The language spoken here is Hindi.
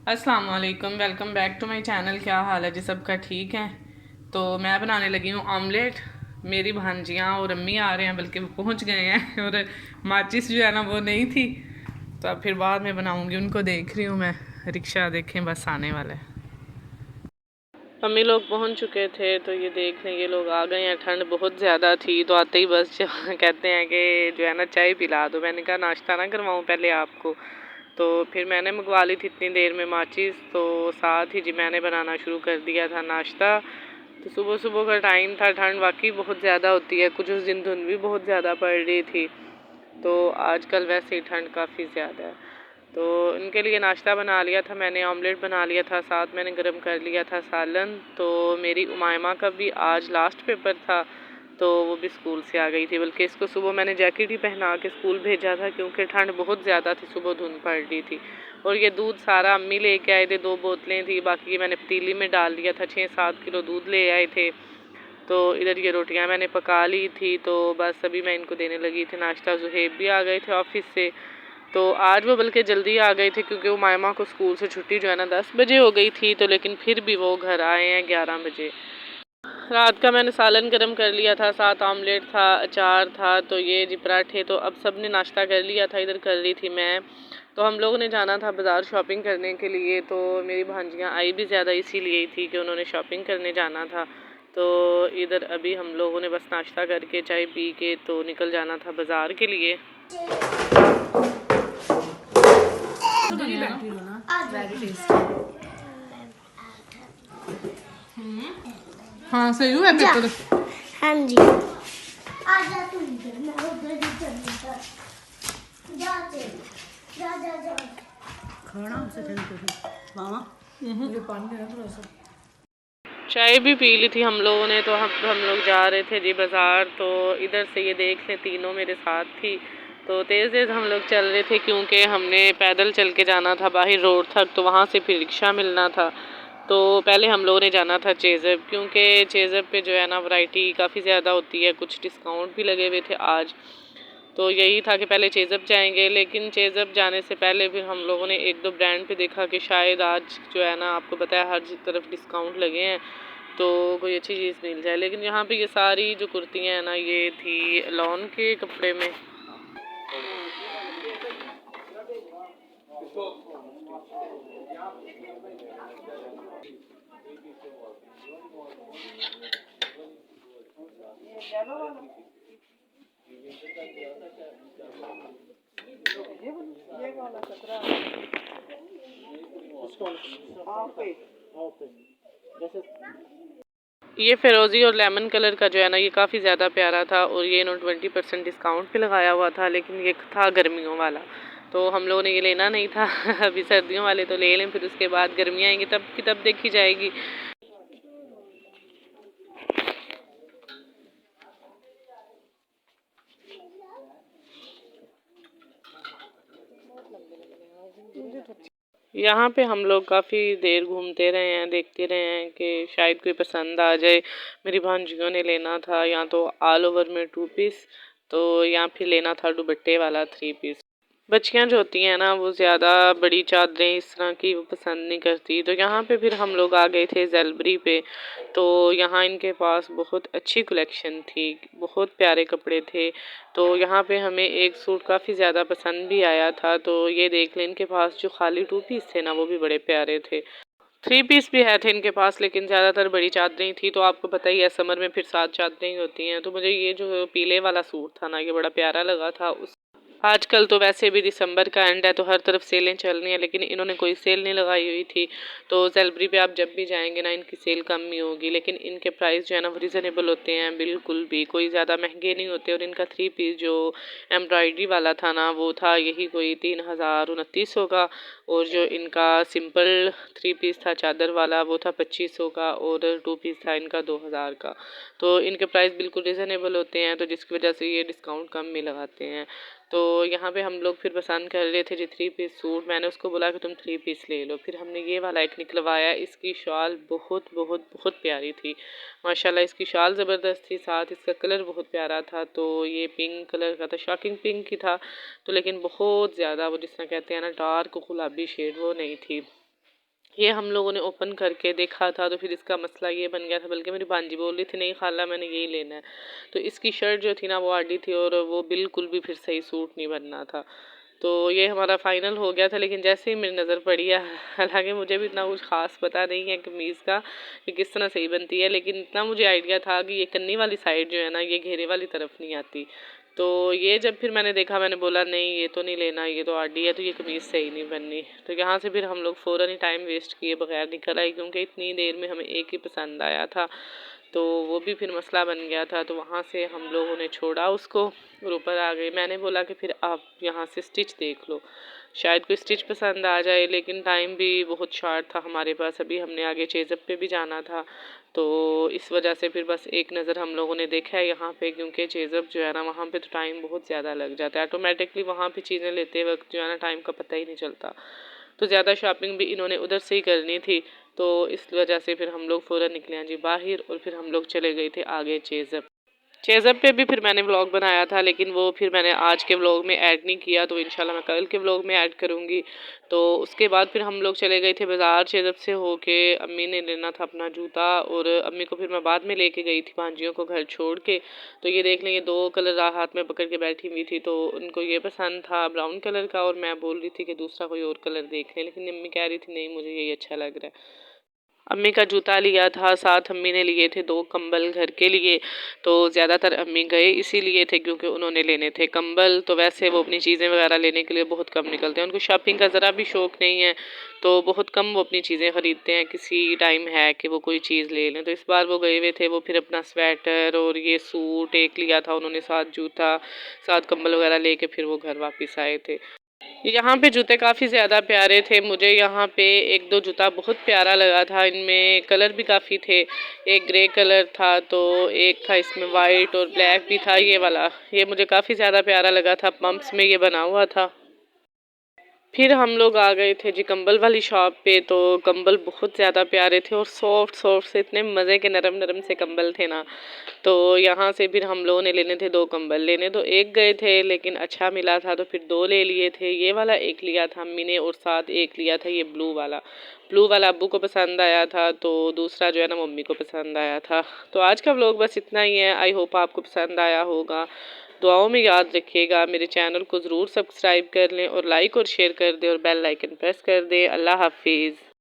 अस्सलाम वालेकुम, welcome back to my channel. क्या हाल है जी? सबका ठीक है। तो मैं बनाने लगी हूँ ऑमलेट। मेरी भांजियाँ और अम्मी आ रहे हैं, बल्कि वो पहुँच गए हैं और माचिस जो है ना वो नहीं थी, तो अब फिर बाद में बनाऊँगी। उनको देख रही हूँ मैं, रिक्शा देखें बस आने वाला है। अम्मी लोग पहुँच चुके थे, तो ये देख लें ये लोग आ गए हैं। ठंड बहुत ज़्यादा थी, तो आते ही बस कहते हैं कि जो है ना चाय पिला दो। मैंने कहा नाश्ता ना करवाऊँ पहले आपको। तो फिर मैंने मंगवा ली थी इतनी देर में माचिस, तो साथ ही जी मैंने बनाना शुरू कर दिया था नाश्ता। तो सुबह सुबह का टाइम था, ठंड वाकई बहुत ज़्यादा होती है, कुछ उस दिन धुंध भी बहुत ज़्यादा पड़ रही थी, तो आजकल वैसे ही ठंड काफ़ी ज़्यादा है। तो इनके लिए नाश्ता बना लिया था मैंने, ऑमलेट बना लिया था, साथ मैंने गरम कर लिया था सालन। तो मेरी उमायमा का भी आज लास्ट पेपर था, तो वो भी स्कूल से आ गई थी, बल्कि इसको सुबह मैंने जैकेट ही पहना के स्कूल भेजा था, क्योंकि ठंड बहुत ज़्यादा थी, सुबह धुंध पड़ रही थी। और ये दूध सारा अम्मी लेके आए थे, 2 बोतलें थी, बाकी मैंने पतीली में डाल दिया था। 6-7 किलो दूध ले आए थे। तो इधर ये रोटियां मैंने पका ली थी, तो बस अभी मैं इनको देने लगी थी नाश्ता। जुहेब भी आ गए थे ऑफिस से, तो आज वो बल्कि जल्दी आ गए थे, क्योंकि वो मायमा को स्कूल से छुट्टी जो है ना 10 बजे हो गई थी, तो लेकिन फिर भी वो घर आए हैं 11 बजे। रात का मैंने सालन गरम कर लिया था, साथ ऑमलेट था, अचार था, तो ये जी पराठे। तो अब सब ने नाश्ता कर लिया था, इधर कर रही थी मैं। तो हम लोगों ने जाना था बाज़ार शॉपिंग करने के लिए, तो मेरी भांजियाँ आई भी ज़्यादा इसीलिए थी कि उन्होंने शॉपिंग करने जाना था। तो इधर अभी हम लोगों ने बस नाश्ता करके चाय पी के तो निकल जाना था बाज़ार के लिए। हाँ सही हुआ पेपर। हाँ जी। आजा तू इधर, मैं उधर ही चलूंगा। जा जा जा जा। खाना हमसे मामा मुझे पानी देना थोड़ा सा। चाय भी पी ली थी हम लोगों ने, तो हम लोग जा रहे थे जी बाज़ार। तो इधर से ये देख लें तीनों मेरे साथ थी, तो तेज़ तेज़ हम लोग चल रहे थे, क्योंकि हमने पैदल चल के जाना था बाहर रोड तक, तो वहाँ से फिर रिक्शा मिलना था। तो पहले हम लोगों ने जाना था चेज़ब, क्योंकि चेज़ब पे जो है ना वैरायटी काफ़ी ज़्यादा होती है, कुछ डिस्काउंट भी लगे हुए थे आज। तो यही था कि पहले चेज़ब जाएंगे, लेकिन चेज़ब जाने से पहले फिर हम लोगों ने 1-2 ब्रांड पे देखा कि शायद आज जो है ना आपको पता है हर तरफ डिस्काउंट लगे हैं, तो कोई अच्छी चीज़ मिल जाए। लेकिन यहाँ पे ये सारी जो कुर्तियाँ हैं ना ये थी लॉन के कपड़े में। ये फिरोजी और लेमन कलर का जो है ना ये काफ़ी ज़्यादा प्यारा था, और ये इन्होंने 20% डिस्काउंट पे लगाया हुआ था, लेकिन ये था गर्मियों वाला, तो हम लोगों ने ये लेना नहीं था। अभी सर्दियों वाले तो ले लें, फिर उसके बाद गर्मियाँ आएंगी तब की तब देखी जाएगी। यहाँ पे हम लोग काफ़ी देर घूमते रहे हैं, देखते रहे हैं कि शायद कोई पसंद आ जाए। मेरी भांजियों ने लेना था या तो ऑल ओवर में 2 पीस, तो या फिर लेना था दुपट्टे वाला 3 पीस। बच्चियाँ जो होती हैं ना वो ज़्यादा बड़ी चादरें इस तरह की वो पसंद नहीं करती, तो यहाँ पे फिर हम लोग आ गए थे ज़ेलबरी पे। तो यहाँ इनके पास बहुत अच्छी कलेक्शन थी, बहुत प्यारे कपड़े थे। तो यहाँ पे हमें एक सूट काफ़ी ज़्यादा पसंद भी आया था, तो ये देख लें इनके पास जो खाली 2 पीस थे ना वो भी बड़े प्यारे थे। 3 पीस भी है थे इनके पास, लेकिन ज़्यादातर बड़ी चादरें थी, तो आपको पता ही है समर में फिर 7 चादरें ही होती हैं। तो मुझे ये जो पीले वाला सूट था ना ये बड़ा प्यारा लगा था। उस आजकल तो वैसे भी दिसंबर का एंड है, तो हर तरफ सेलें चल रही हैं, लेकिन इन्होंने कोई सेल नहीं लगाई हुई थी। तो ज़ेलबरी पे आप जब भी जाएंगे ना इनकी सेल कम ही होगी, लेकिन इनके प्राइस जो है ना वो रिजनेबल होते हैं, बिल्कुल भी कोई ज़्यादा महंगे नहीं होते। और इनका 3 पीस जो एम्ब्रॉयडरी वाला था ना वो था यही कोई 3029 का, और जो इनका सिंपल 3 पीस था चादर वाला वो था 2500 का, और 2 पीस था इनका 2000 का। तो इनके प्राइस बिल्कुल रिजनेबल होते हैं, तो जिसकी वजह से ये डिस्काउंट कम में लगाते हैं। तो यहाँ पे हम लोग फिर पसंद कर रहे थे जी 3 पीस सूट। मैंने उसको बोला कि तुम 3 पीस ले लो, फिर हमने ये वाला एक निकलवाया। इसकी शाल बहुत बहुत बहुत प्यारी थी माशाल्लाह, इसकी शाल ज़बरदस्त थी, साथ इसका कलर बहुत प्यारा था। तो ये पिंक कलर का था, शॉकिंग पिंक ही था, तो लेकिन बहुत ज़्यादा वो जिस तरह कहते हैं ना डार्क गुलाबी शेड वो नहीं थी। ये हम लोगों ने ओपन करके देखा था तो फिर इसका मसला ये बन गया था, बल्कि मेरी भांजी बोल रही थी नहीं खाला मैंने यही लेना है। तो इसकी शर्ट जो थी ना वो आडी थी और वो बिल्कुल भी फिर सही सूट नहीं बनना था। तो ये हमारा फाइनल हो गया था, लेकिन जैसे ही मेरी नज़र पड़ी है, हालांकि मुझे भी इतना कुछ ख़ास पता नहीं है कमीज़ का कि किस तरह सही बनती है, लेकिन इतना मुझे आइडिया था कि ये कन्नी वाली साइड जो है ना ये घेरे वाली तरफ नहीं आती। तो ये जब फिर मैंने देखा मैंने बोला नहीं ये तो नहीं लेना, ये तो आडी है, तो ये कमीज़ सही नहीं बननी। तो यहाँ से फिर हम लोग फ़ौरन ही टाइम वेस्ट किए बगैर निकल आए, क्योंकि इतनी देर में हमें एक ही पसंद आया था, तो वो भी फिर मसला बन गया था। तो वहाँ से हम लोगों ने छोड़ा उसको और ऊपर आ गए। मैंने बोला कि फिर आप यहाँ से स्टिच देख लो, शायद कोई स्टिच पसंद आ जाए, लेकिन टाइम भी बहुत शॉर्ट था हमारे पास, अभी हमने आगे चेज़अप पे भी जाना था। तो इस वजह से फिर बस एक नज़र हम लोगों ने देखा है यहाँ पे, क्योंकि चेज़अप जो है ना वहाँ पे तो टाइम बहुत ज़्यादा लग जाता है। ऑटोमेटिकली वहाँ पे चीज़ें लेते वक्त जो है ना टाइम का पता ही नहीं चलता। तो ज़्यादा शॉपिंग भी इन्होंने उधर से ही करनी थी, तो इस वजह से फिर हम लोग फ़ौरन निकले हैं जी बाहर, और फिर हम लोग चले गए थे आगे चेज़अप। चेज़अप पे भी फिर मैंने व्लॉग बनाया था, लेकिन वो फिर मैंने आज के व्लॉग में ऐड नहीं किया, तो इंशाल्लाह मैं कल के व्लॉग में ऐड करूँगी। तो उसके बाद फिर हम लोग चले गए थे बाज़ार चेज़अप से होके। अम्मी ने लेना था अपना जूता, और अम्मी को फिर मैं बाद में लेके गई थी भांजियों को घर छोड़ के। तो ये देख लें ये 2 कलर हाथ में पकड़ के बैठी हुई थी, तो उनको ये पसंद था ब्राउन कलर का, और मैं बोल रही थी कि दूसरा कोई और कलर देख लें, लेकिन अम्मी कह रही थी नहीं मुझे यही अच्छा लग रहा है। अम्मी का जूता लिया था, साथ अम्मी ने लिए थे 2 कंबल घर के लिए। तो ज़्यादातर अम्मी गए इसीलिए थे क्योंकि उन्होंने लेने थे कंबल। तो वैसे वो अपनी चीज़ें वगैरह लेने के लिए बहुत कम निकलते हैं, उनको शॉपिंग का ज़रा भी शौक़ नहीं है, तो बहुत कम वो अपनी चीज़ें ख़रीदते हैं। किसी टाइम है कि वो कोई चीज़ ले लें, तो इस बार वो गए हुए थे। वो फिर अपना स्वेटर और ये सूट एक लिया था उन्होंने, साथ जूता, साथ कंबल वगैरह लेके फिर वो घर वापस आए थे। यहाँ पे जूते काफ़ी ज़्यादा प्यारे थे, मुझे यहाँ पे 1-2 जूता बहुत प्यारा लगा था। इनमें कलर भी काफ़ी थे, एक ग्रे कलर था, तो एक था इसमें वाइट और ब्लैक भी था। ये वाला ये मुझे काफ़ी ज़्यादा प्यारा लगा था, पम्प्स में ये बना हुआ था। फिर हम लोग आ गए थे जी कंबल वाली शॉप पे। तो कंबल बहुत ज़्यादा प्यारे थे और सॉफ्ट सॉफ्ट से, इतने मज़े के नरम नरम से कंबल थे ना। तो यहाँ से फिर हम लोगों ने लेने थे 2 कंबल, लेने तो एक गए थे लेकिन अच्छा मिला था तो फिर 2 ले लिए थे। ये वाला एक लिया था अम्मी ने, और साथ एक लिया था ये ब्लू वाला। ब्लू वाला अब्बू को पसंद आया था, तो दूसरा जो है ना मम्मी को पसंद आया था। तो आज का व्लॉग बस इतना ही है, आई होप आपको पसंद आया होगा। दुआओं में याद रखिएगा, मेरे चैनल को ज़रूर सब्सक्राइब कर लें और लाइक और शेयर कर दें और बेल आइकन प्रेस कर दें। अल्लाह हाफिज़।